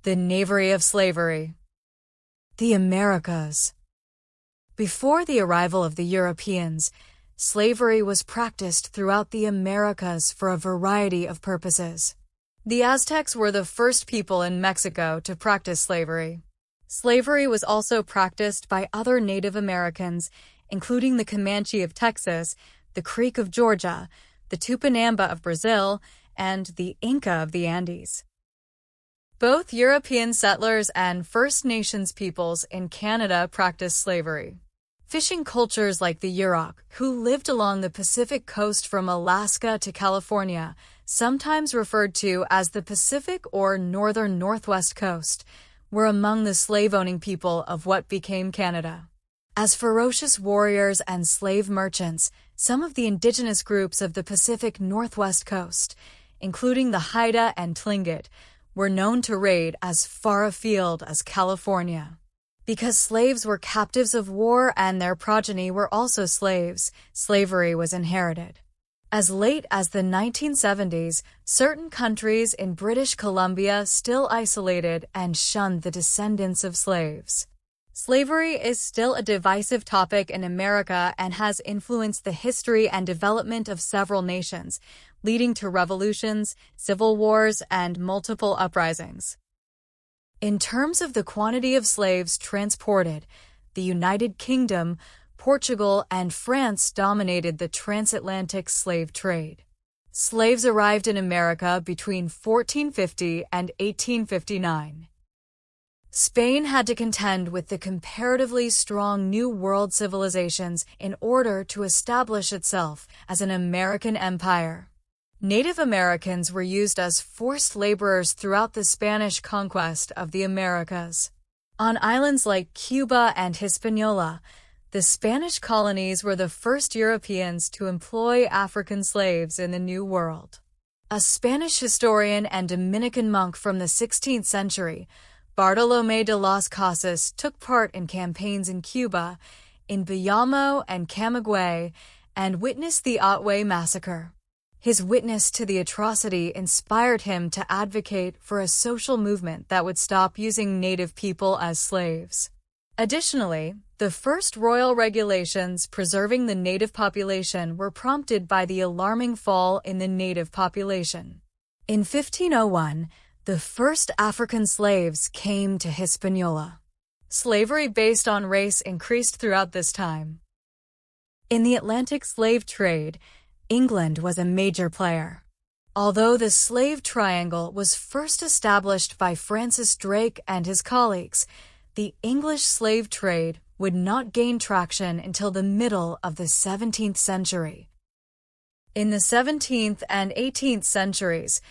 The knavery of slavery. The Americas. Before the arrival of the Europeans, slavery was practiced throughout the Americas for a variety of purposes. The Aztecs were the first people in Mexico to practice slavery. Slavery was also practiced by other Native Americans, including the Comanche of Texas, the Creek of Georgia, the Tupinamba of Brazil, and the Inca of the Andes. Both European settlers and First Nations peoples in Canada practiced slavery. Fishing cultures like the Yurok, who lived along the Pacific coast from Alaska to California, sometimes referred to as the Pacific or Northern Northwest Coast, were among the slave-owning people of what became Canada. As ferocious warriors and slave merchants, some of the indigenous groups of the Pacific Northwest Coast, including the Haida and Tlingit, were known to raid as far afield as California. Because slaves were captives of war and their progeny were also slaves, slavery was inherited. As late as the 1970s, certain countries in British Columbia still isolated and shunned the descendants of slaves. Slavery is still a divisive topic in America and has influenced the history and development of several nations, leading to revolutions, civil wars, and multiple uprisings. In terms of the quantity of slaves transported, the United Kingdom, Portugal, and France dominated the transatlantic slave trade. Slaves arrived in America between 1450 and 1859. Spain had to contend with the comparatively strong New World civilizations in order to establish itself as an American empire. Native Americans were used as forced laborers throughout the Spanish conquest of the Americas. On islands like Cuba and Hispaniola, the Spanish colonies were the first Europeans to employ African slaves in the New World. A Spanish historian and Dominican monk from the 16th century, Bartolomé de las Casas, took part in campaigns in Cuba, in Bayamo and Camagüey, and witnessed the Otway massacre. His witness to the atrocity inspired him to advocate for a social movement that would stop using Native people as slaves. Additionally, the first royal regulations preserving the Native population were prompted by the alarming fall in the Native population. In 1501, the first African slaves came to Hispaniola. Slavery based on race increased throughout this time. In the Atlantic slave trade, England was a major player. Although the slave triangle was first established by Francis Drake and his colleagues, the English slave trade would not gain traction until the middle of the 17th century. In the 17th and 18th centuries,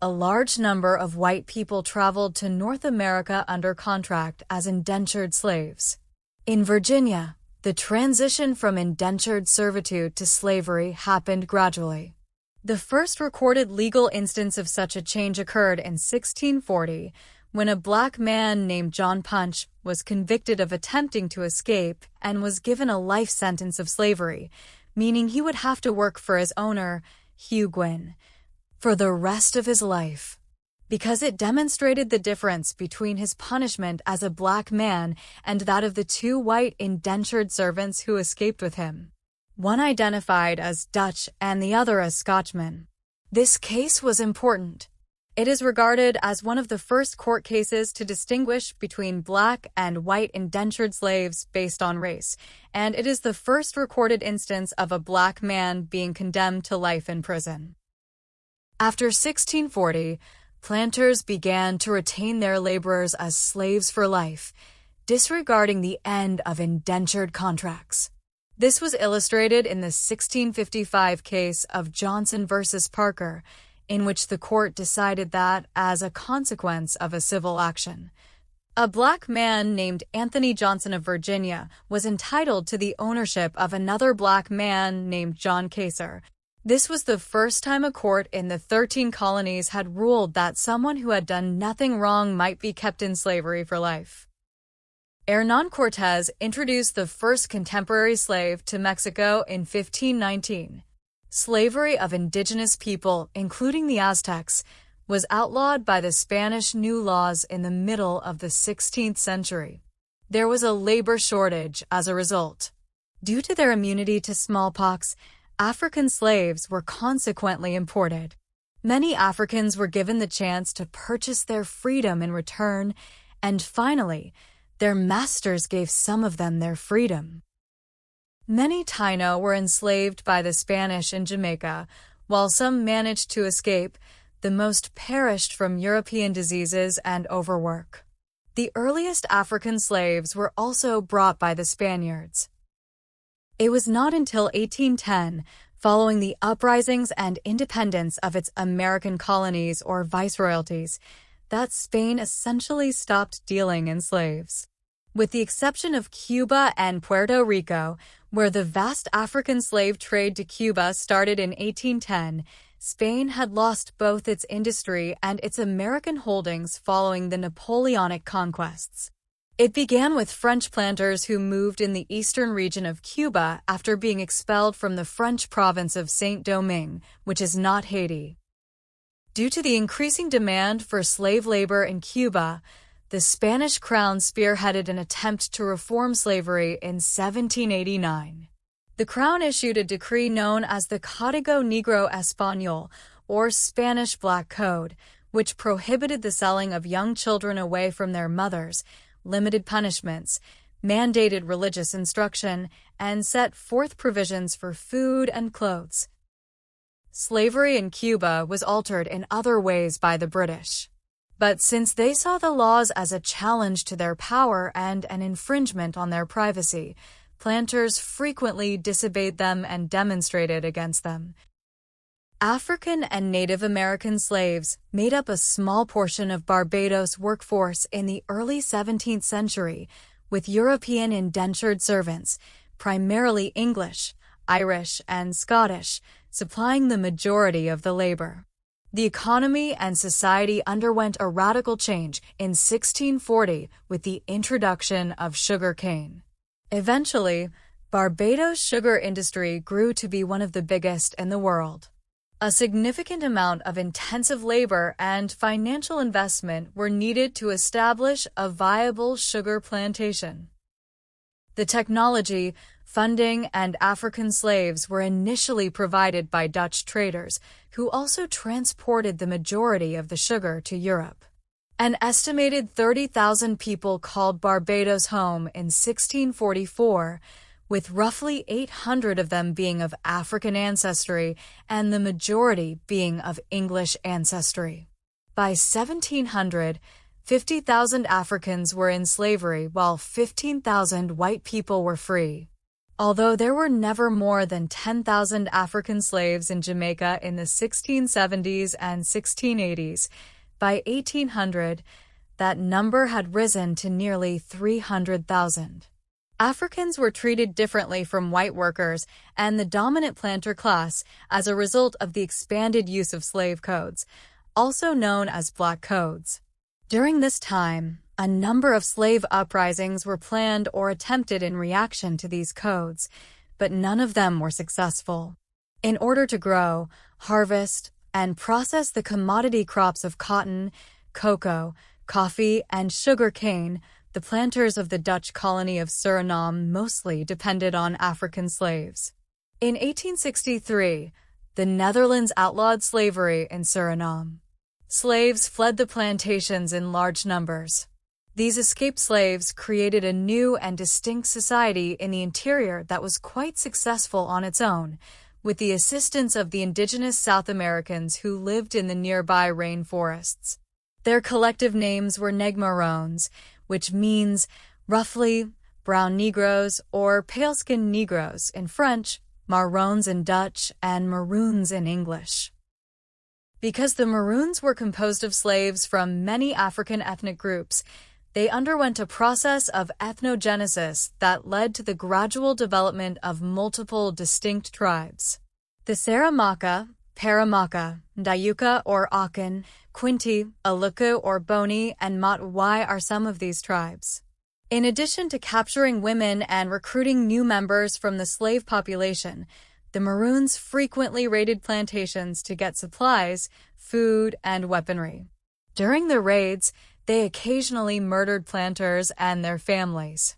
a large number of white people traveled to North America under contract as indentured slaves. In Virginia, the transition from indentured servitude to slavery happened gradually. The first recorded legal instance of such a change occurred in 1640, when a black man named John Punch was convicted of attempting to escape and was given a life sentence of slavery, meaning he would have to work for his owner, Hugh Gwynn, for the rest of his life, because it demonstrated the difference between his punishment as a black man and that of the two white indentured servants who escaped with him, one identified as Dutch and the other as Scotchman. This case was important. It is regarded as one of the first court cases to distinguish between black and white indentured slaves based on race, and it is the first recorded instance of a black man being condemned to life in prison. After 1640, planters began to retain their laborers as slaves for life, disregarding the end of indentured contracts. This was illustrated in the 1655 case of Johnson versus Parker, in which the court decided that, as a consequence of a civil action, a black man named Anthony Johnson of Virginia was entitled to the ownership of another black man named John Kaser. This was the first time a court in the 13 colonies had ruled that someone who had done nothing wrong might be kept in slavery for life. Hernán Cortés introduced the first contemporary slave to Mexico in 1519. Slavery of indigenous people, including the Aztecs, was outlawed by the Spanish New Laws in the middle of the 16th century. There was a labor shortage as a result. Due to their immunity to smallpox, African slaves were consequently imported. Many Africans were given the chance to purchase their freedom in return, and finally, their masters gave some of them their freedom. Many Taino were enslaved by the Spanish in Jamaica, while some managed to escape. The most perished from European diseases and overwork. The earliest African slaves were also brought by the Spaniards. It was not until 1810, following the uprisings and independence of its American colonies or viceroyalties, that Spain essentially stopped dealing in slaves. With the exception of Cuba and Puerto Rico, where the vast African slave trade to Cuba started in 1810, Spain had lost both its industry and its American holdings following the Napoleonic conquests. It began with French planters who moved in the eastern region of Cuba after being expelled from the French province of Saint-Domingue, which is not Haiti. Due to the increasing demand for slave labor in Cuba, the Spanish crown spearheaded an attempt to reform slavery in 1789. The crown issued a decree known as the Código Negro Español, or Spanish Black Code, which prohibited the selling of young children away from their mothers, limited punishments, mandated religious instruction, and set forth provisions for food and clothes. Slavery in Cuba was altered in other ways by the British. But since they saw the laws as a challenge to their power and an infringement on their privacy, planters frequently disobeyed them and demonstrated against them. African and Native American slaves made up a small portion of Barbados' workforce in the early 17th century, with European indentured servants, primarily English, Irish, and Scottish, supplying the majority of the labor. The economy and society underwent a radical change in 1640 with the introduction of sugar cane. Eventually, Barbados' sugar industry grew to be one of the biggest in the world. A significant amount of intensive labor and financial investment were needed to establish a viable sugar plantation. The technology, funding, and African slaves were initially provided by Dutch traders, who also transported the majority of the sugar to Europe. An estimated 30,000 people called Barbados home in 1644, with roughly 800 of them being of African ancestry and the majority being of English ancestry. By 1700, 50,000 Africans were in slavery while 15,000 white people were free. Although there were never more than 10,000 African slaves in Jamaica in the 1670s and 1680s, by 1800, that number had risen to nearly 300,000. Africans were treated differently from white workers and the dominant planter class as a result of the expanded use of slave codes, also known as Black Codes. During this time, a number of slave uprisings were planned or attempted in reaction to these codes, but none of them were successful. In order to grow, harvest, and process the commodity crops of cotton, cocoa, coffee, and sugar cane, the planters of the Dutch colony of Suriname mostly depended on African slaves. In 1863, the Netherlands outlawed slavery in Suriname. Slaves fled the plantations in large numbers. These escaped slaves created a new and distinct society in the interior that was quite successful on its own, with the assistance of the indigenous South Americans who lived in the nearby rainforests. Their collective names were Negmarones, which means, roughly, brown Negroes or pale-skinned Negroes in French, Marrons in Dutch, and Maroons in English. Because the Maroons were composed of slaves from many African ethnic groups, they underwent a process of ethnogenesis that led to the gradual development of multiple distinct tribes. The Saramaka, Paramaka, Dayuka or Akan, Quinti, Aluku or Boni, and Matwai are some of these tribes. In addition to capturing women and recruiting new members from the slave population, The Maroons frequently raided plantations to get supplies, food, and weaponry. During the raids, they occasionally murdered planters and their families.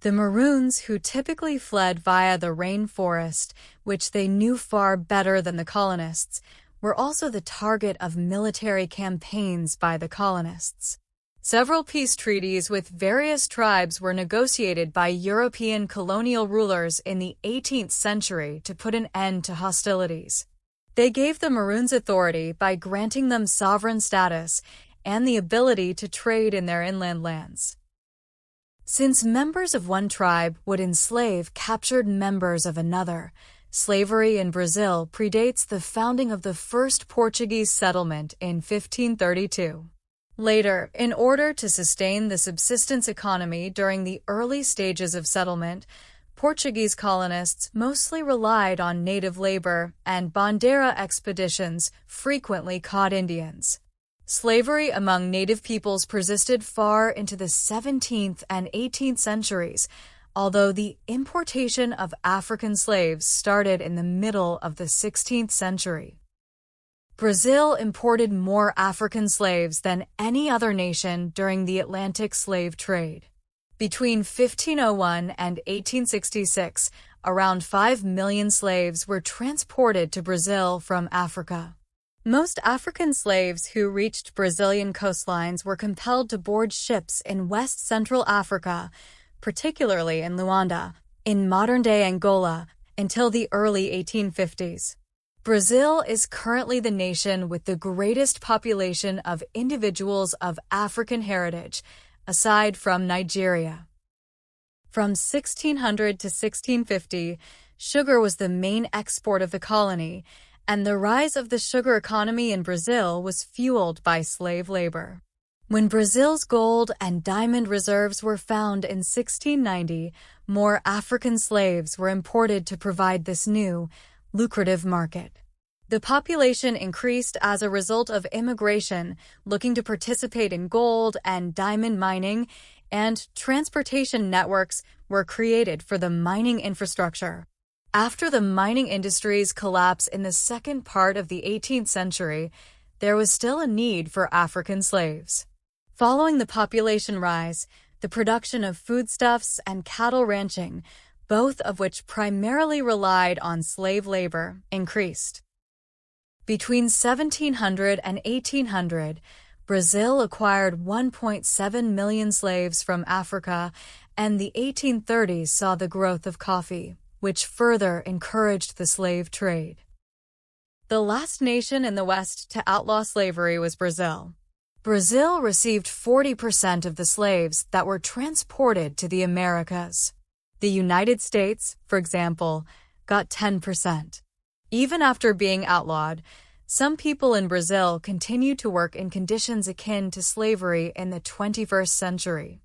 The Maroons, who typically fled via the rainforest, which they knew far better than the colonists, were also the target of military campaigns by the colonists. Several peace treaties with various tribes were negotiated by European colonial rulers in the 18th century to put an end to hostilities. They gave the Maroons authority by granting them sovereign status and the ability to trade in their inland lands. Since members of one tribe would enslave captured members of another, slavery in Brazil predates the founding of the first Portuguese settlement in 1532. Later, in order to sustain the subsistence economy during the early stages of settlement, Portuguese colonists mostly relied on native labor, and bandeira expeditions frequently caught Indians. Slavery among native peoples persisted far into the 17th and 18th centuries, although the importation of African slaves started in the middle of the 16th century. Brazil imported more African slaves than any other nation during the Atlantic slave trade. Between 1501 and 1866, around 5 million slaves were transported to Brazil from Africa. Most African slaves who reached Brazilian coastlines were compelled to board ships in West Central Africa, particularly in Luanda, in modern-day Angola, until the early 1850s. Brazil is currently the nation with the greatest population of individuals of African heritage, aside from Nigeria. From 1600 to 1650, sugar was the main export of the colony, and the rise of the sugar economy in Brazil was fueled by slave labor. When Brazil's gold and diamond reserves were found in 1690, more African slaves were imported to provide this new, lucrative market. The population increased as a result of immigration looking to participate in gold and diamond mining, and transportation networks were created for the mining infrastructure. After the mining industry's collapse in the second part of the 18th century, there was still a need for African slaves. Following the population rise, the production of foodstuffs and cattle ranching, both of which primarily relied on slave labor, increased. Between 1700 and 1800, Brazil acquired 1.7 million slaves from Africa, and the 1830s saw the growth of coffee, which further encouraged the slave trade. The last nation in the West to outlaw slavery was Brazil. Brazil received 40% of the slaves that were transported to the Americas. The United States, for example, got 10%. Even after being outlawed, some people in Brazil continued to work in conditions akin to slavery in the 21st century.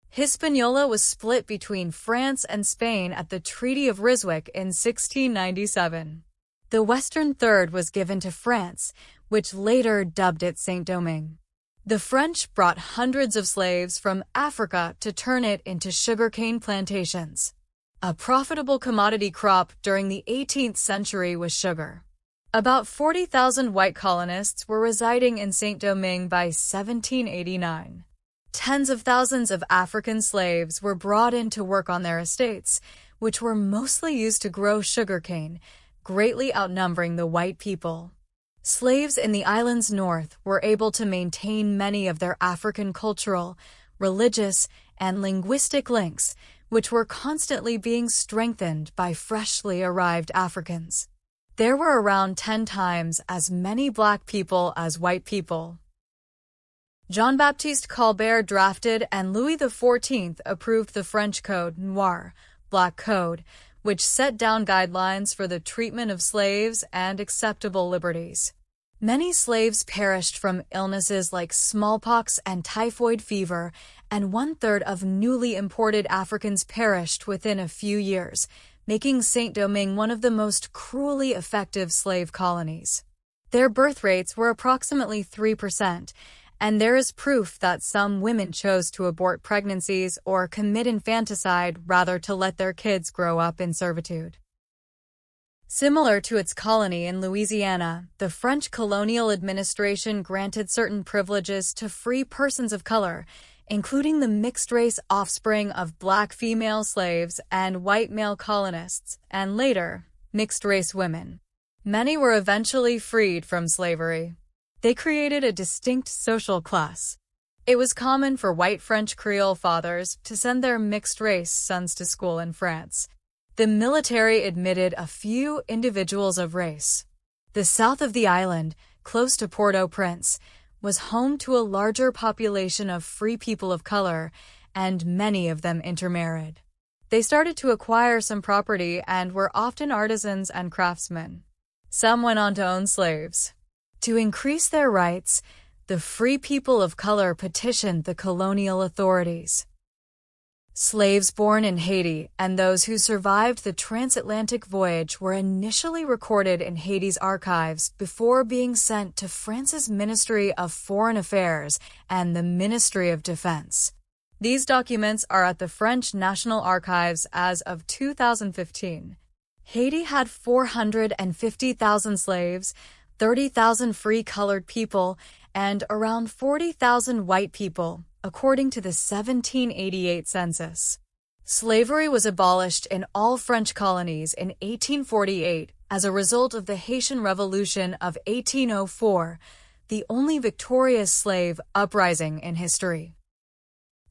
Hispaniola was split between France and Spain at the Treaty of Ryswick in 1697. The western third was given to France, which later dubbed it Saint-Domingue. The French brought hundreds of slaves from Africa to turn it into sugarcane plantations. A profitable commodity crop during the 18th century was sugar. About 40,000 white colonists were residing in Saint-Domingue by 1789. Tens of thousands of African slaves were brought in to work on their estates, which were mostly used to grow sugarcane, greatly outnumbering the white people. Slaves in the island's north were able to maintain many of their African cultural, religious, and linguistic links, which were constantly being strengthened by freshly arrived Africans. There were around 10 times as many black people as white people. Jean-Baptiste Colbert drafted and Louis XIV approved the French Code Noir, Black Code, which set down guidelines for the treatment of slaves and acceptable liberties. Many slaves perished from illnesses like smallpox and typhoid fever, and 1/3 of newly imported Africans perished within a few years, making Saint-Domingue one of the most cruelly effective slave colonies. Their birth rates were approximately 3%, and there is proof that some women chose to abort pregnancies or commit infanticide rather to let their kids grow up in servitude. Similar to its colony in Louisiana, the French colonial administration granted certain privileges to free persons of color, including the mixed-race offspring of black female slaves and white male colonists, and later, mixed-race women. Many were eventually freed from slavery. They created a distinct social class. It was common for white French Creole fathers to send their mixed-race sons to school in France. The military admitted a few individuals of race. The south of the island, close to Port-au-Prince, was home to a larger population of free people of color, and many of them intermarried. They started to acquire some property and were often artisans and craftsmen. Some went on to own slaves. To increase their rights, the free people of color petitioned the colonial authorities. Slaves born in Haiti and those who survived the transatlantic voyage were initially recorded in Haiti's archives before being sent to France's Ministry of Foreign Affairs and the Ministry of Defense. These documents are at the French National Archives as of 2015. Haiti had 450,000 slaves, 30,000 free colored people, and around 40,000 white people, according to the 1788 census. Slavery was abolished in all French colonies in 1848 as a result of the Haitian Revolution of 1804, the only victorious slave uprising in history.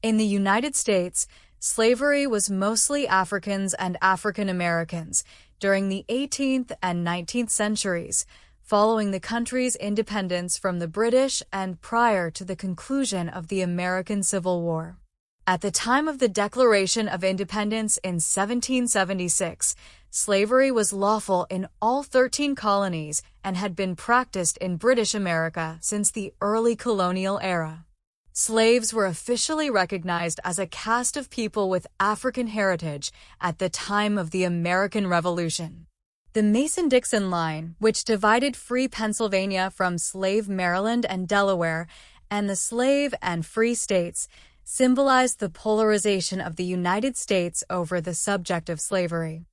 In the United States, slavery was mostly Africans and African Americans during the 18th and 19th centuries, following the country's independence from the British and prior to the conclusion of the American Civil War. At the time of the Declaration of Independence in 1776, slavery was lawful in all 13 colonies and had been practiced in British America since the early colonial era. Slaves were officially recognized as a caste of people with African heritage at the time of the American Revolution. The Mason-Dixon line, which divided free Pennsylvania from slave Maryland and Delaware, and the slave and free states, symbolized the polarization of the United States over the subject of slavery.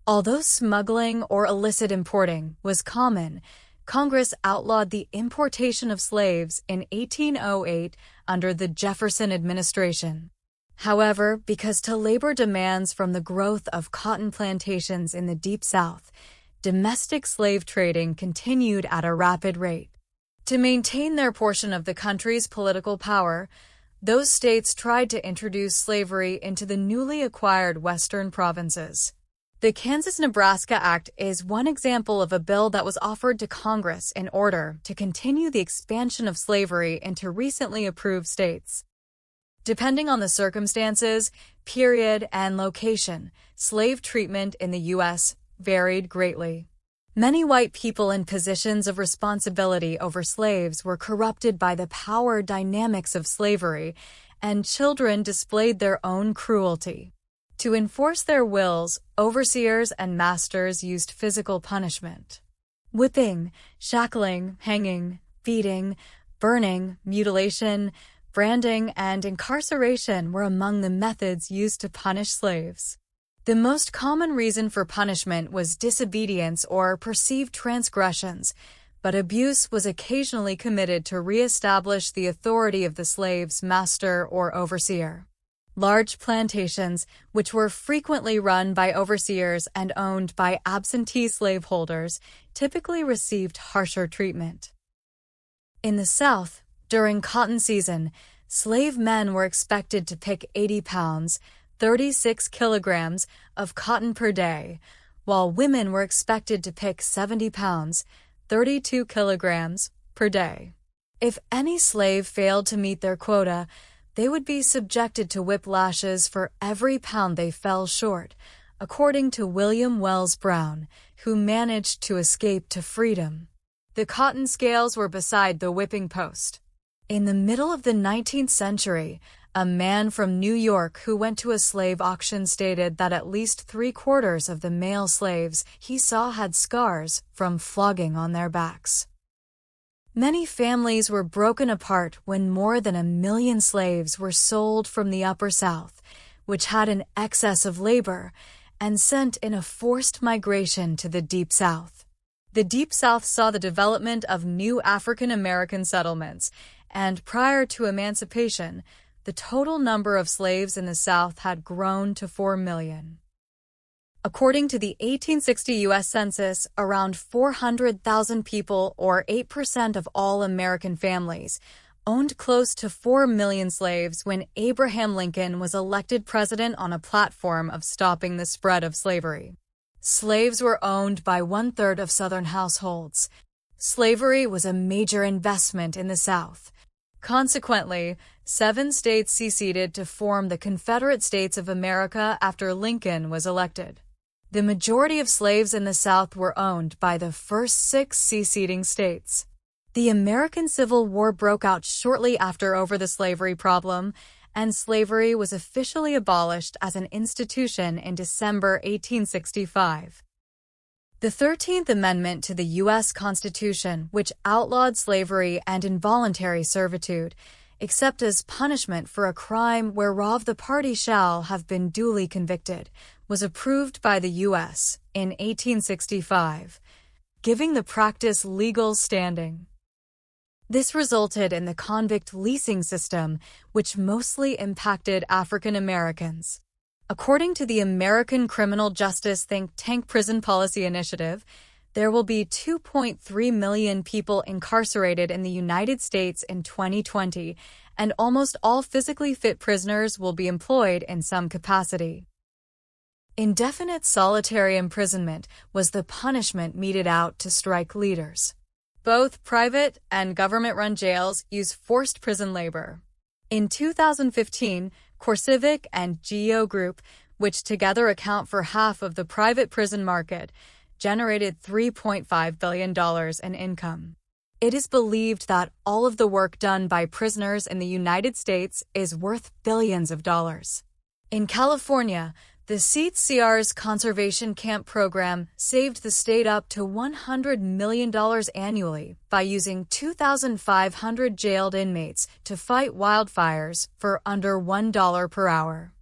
Although smuggling or illicit importing was common, Congress outlawed the importation of slaves in 1808 under the Jefferson administration. However, because to labor demands from the growth of cotton plantations in the Deep South, domestic slave trading continued at a rapid rate. To maintain their portion of the country's political power, those states tried to introduce slavery into the newly acquired western provinces. The Kansas-Nebraska Act is one example of a bill that was offered to Congress in order to continue the expansion of slavery into recently approved states. Depending on the circumstances, period, and location, slave treatment in the U.S. varied greatly. Many white people in positions of responsibility over slaves were corrupted by the power dynamics of slavery, and children displayed their own cruelty. To enforce their wills, overseers and masters used physical punishment. Whipping, shackling, hanging, beating, burning, mutilation, branding, and incarceration were among the methods used to punish slaves. The most common reason for punishment was disobedience or perceived transgressions, but abuse was occasionally committed to re-establish the authority of the slave's master or overseer. Large plantations, which were frequently run by overseers and owned by absentee slaveholders, typically received harsher treatment. In the South, during cotton season, slave men were expected to pick 80 pounds, 36 kilograms of cotton per day, while women were expected to pick 70 pounds, 32 kilograms per day. If any slave failed to meet their quota, they would be subjected to whiplashes for every pound they fell short, according to William Wells Brown, who managed to escape to freedom. The cotton scales were beside the whipping post. In the middle of the 19th century, a man from New York who went to a slave auction stated that at least 3/4 of the male slaves he saw had scars from flogging on their backs. Many families were broken apart when more than 1 million slaves were sold from the Upper South, which had an excess of labor, and sent in a forced migration to the Deep South. The Deep South saw the development of new African American settlements, and prior to emancipation, the total number of slaves in the South had grown to 4 million. According to the 1860 U.S. Census, around 400,000 people, or 8% of all American families, owned close to 4 million slaves when Abraham Lincoln was elected president on a platform of stopping the spread of slavery. Slaves were owned by 1/3 of Southern households. Slavery was a major investment in the South. Consequently, 7 states seceded to form the Confederate States of America after Lincoln was elected. The majority of slaves in the South were owned by the first 6 seceding states. The American Civil War broke out shortly after over the slavery problem, and slavery was officially abolished as an institution in December 1865. The 13th Amendment to the U.S. Constitution, which outlawed slavery and involuntary servitude, except as punishment for a crime whereof the party shall have been duly convicted, was approved by the U.S. in 1865, giving the practice legal standing. This resulted in the convict leasing system, which mostly impacted African Americans. According to the American criminal justice think tank Prison Policy Initiative, there will be 2.3 million people incarcerated in the United States in 2020, and almost all physically fit prisoners will be employed in some capacity. Indefinite solitary imprisonment was the punishment meted out to strike leaders. Both private and government-run jails use forced prison labor. In 2015, CoreCivic and GEO Group, which together account for half of the private prison market, generated $3.5 billion in income. It is believed that all of the work done by prisoners in the United States is worth billions of dollars. In California, the CERS Conservation Camp program saved the state up to $100 million annually by using 2,500 jailed inmates to fight wildfires for under $1 per hour.